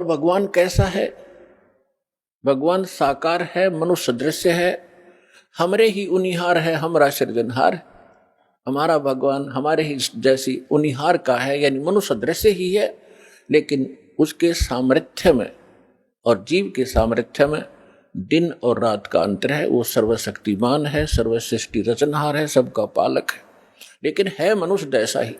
भगवान कैसा है? भगवान साकार है, मनुष्य दृश्य है, हमरे ही उनिहार है, हमरा सृजनहार। हमारा भगवान हमारे ही जैसी उनिहार का है, यानी मनुष्य दृश्य ही है, लेकिन उसके सामर्थ्य में और जीव के सामर्थ्य में दिन और रात का अंतर है। वो सर्वशक्तिमान है, सर्वसृष्टि रचनहार है, सबका पालक है, लेकिन है मनुष्य जैसा ही।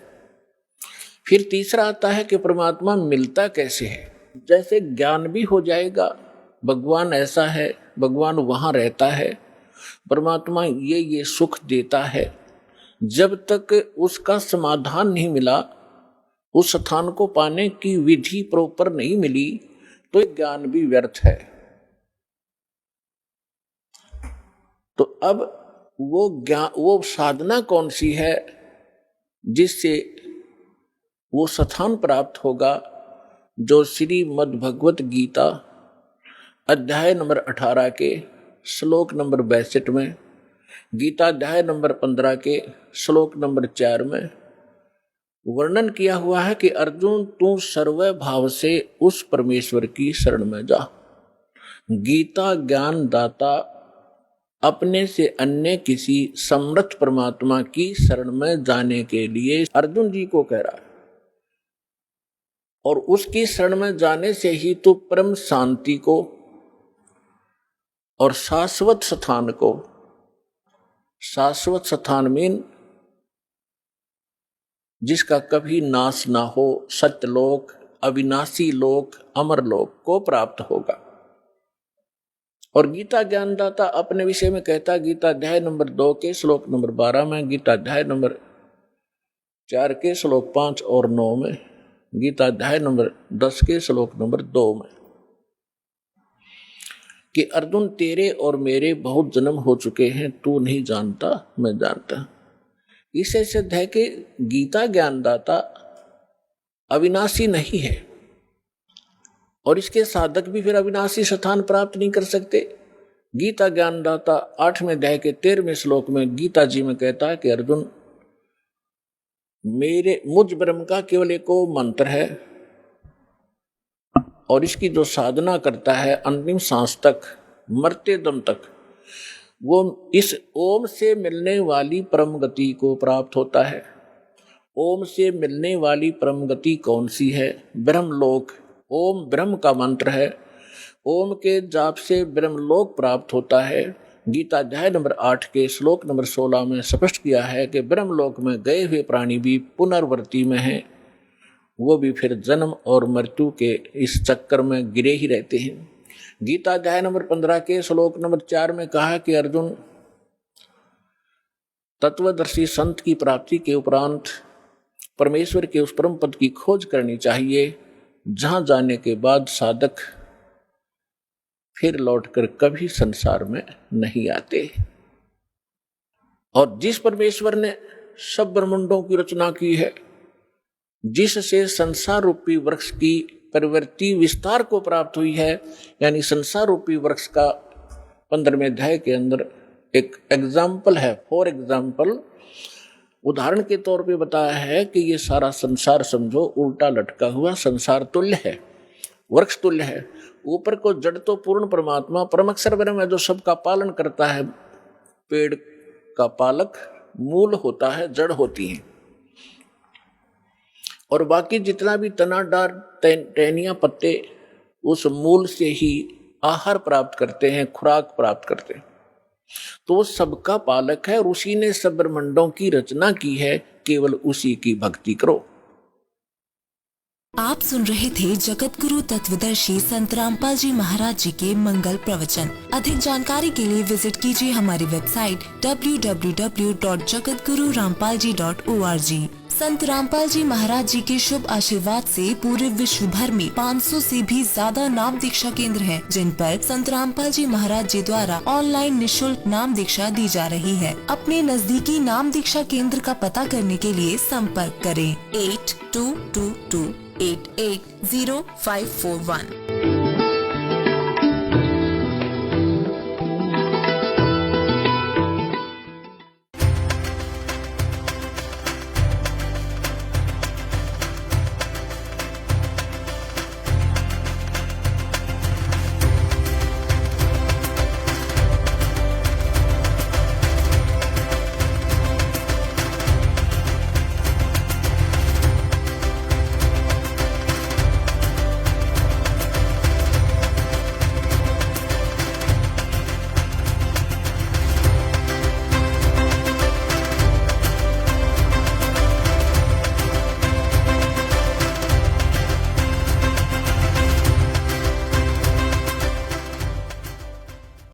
फिर तीसरा आता है कि परमात्मा मिलता कैसे है। जैसे ज्ञान भी हो जाएगा, भगवान ऐसा है, भगवान वहां रहता है, परमात्मा ये सुख देता है, जब तक उसका समाधान नहीं मिला, उस स्थान को पाने की विधि प्रॉपर नहीं मिली, तो ज्ञान भी व्यर्थ है। तो अब वो साधना कौन सी है जिससे वो स्थान प्राप्त होगा, जो श्रीमद् भगवत गीता अध्याय नंबर 18 के श्लोक नंबर 62 में, गीता अध्याय नंबर 15 के श्लोक नंबर 4 में वर्णन किया हुआ है कि अर्जुन तू सर्व भाव से उस परमेश्वर की शरण में जा। गीता ज्ञान दाता अपने से अन्य किसी समर्थ परमात्मा की शरण में जाने के लिए अर्जुन जी को कह रहा है, और उसकी शरण में जाने से ही तो परम शांति को और शाश्वत स्थान को, शाश्वत स्थान मीन जिसका कभी नाश ना हो, सत्यलोक, अविनाशी लोक, अमर लोक को प्राप्त होगा। और गीता ज्ञानदाता अपने विषय में कहता, गीता अध्याय नंबर 2 के श्लोक नंबर 12 में, गीता अध्याय नंबर 4 के श्लोक 5 और 9 में, गीता अध्याय नंबर 10 के श्लोक नंबर 2 में, कि अर्जुन तेरे और मेरे बहुत जन्म हो चुके हैं, तू नहीं जानता, मैं जानता। इससे सिद्ध है कि गीता ज्ञानदाता अविनाशी नहीं है, और इसके साधक भी फिर अविनाशी स्थान प्राप्त नहीं कर सकते। गीता ज्ञानदाता 8वें अध्याय के 13वें श्लोक में गीता जी में कहता है कि अर्जुन मुझ ब्रह्म का केवल एक मंत्र है, और इसकी जो साधना करता है अंतिम सांस तक, मरते दम तक, वो इस ओम से मिलने वाली परम गति को प्राप्त होता है। ओम से मिलने वाली परम गति कौन सी है? ब्रह्मलोक। ओम ब्रह्म का मंत्र है, ओम के जाप से ब्रह्मलोक प्राप्त होता है। गीता अध्याय नंबर 8 के श्लोक नंबर 16 में स्पष्ट किया है कि ब्रह्मलोक में गए हुए प्राणी भी पुनर्वृत्ति में हैं, वो भी फिर जन्म और मृत्यु के इस चक्कर में गिरे ही रहते हैं। गीता अध्याय नंबर 15 के श्लोक नंबर 4 में कहा कि अर्जुन तत्वदर्शी संत की प्राप्ति के उपरांत परमेश्वर के उस परम पद की खोज करनी चाहिए, जहां जाने के बाद साधक फिर लौटकर कभी संसार में नहीं आते। और जिस परमेश्वर ने सब ब्रह्मांडों की रचना की है, जिससे संसार रूपी वृक्ष की प्रवृत्ति विस्तार को प्राप्त हुई है, यानी संसार रूपी वृक्ष का 15वें अध्याय के अंदर एक एग्जाम्पल है, फॉर एग्जाम्पल, उदाहरण के तौर पे बताया है कि ये सारा संसार समझो उल्टा लटका हुआ संसार तुल्य है, वृक्ष तुल्य है। ऊपर को जड़ तो पूर्ण परमात्मा परम अक्षर ब्रह्म है, जो सबका पालन करता है, पेड़ का पालक मूल होता है, जड़ होती है, और बाकी जितना भी तना डार टहनियां पत्ते उस मूल से ही आहार प्राप्त करते हैं, खुराक प्राप्त करते हैं। तो वो सबका पालक है, और उसी ने सब ब्रह्मांडों की रचना की है, केवल उसी की भक्ति करो। आप सुन रहे थे जगत गुरु तत्वदर्शी संत रामपाल जी महाराज जी के मंगल प्रवचन। अधिक जानकारी के लिए विजिट कीजिए हमारी वेबसाइट www.jagatgururampalji.org। संत रामपाल जी महाराज जी के शुभ आशीर्वाद से पूरे विश्व भर में 500 से भी ज्यादा नाम दीक्षा केंद्र हैं, जिन पर संत रामपाल जी महाराज जी द्वारा ऑनलाइन निशुल्क नाम दीक्षा दी जा रही है। अपने नजदीकी नाम दीक्षा केंद्र का पता करने के लिए संपर्क करें 8222880541।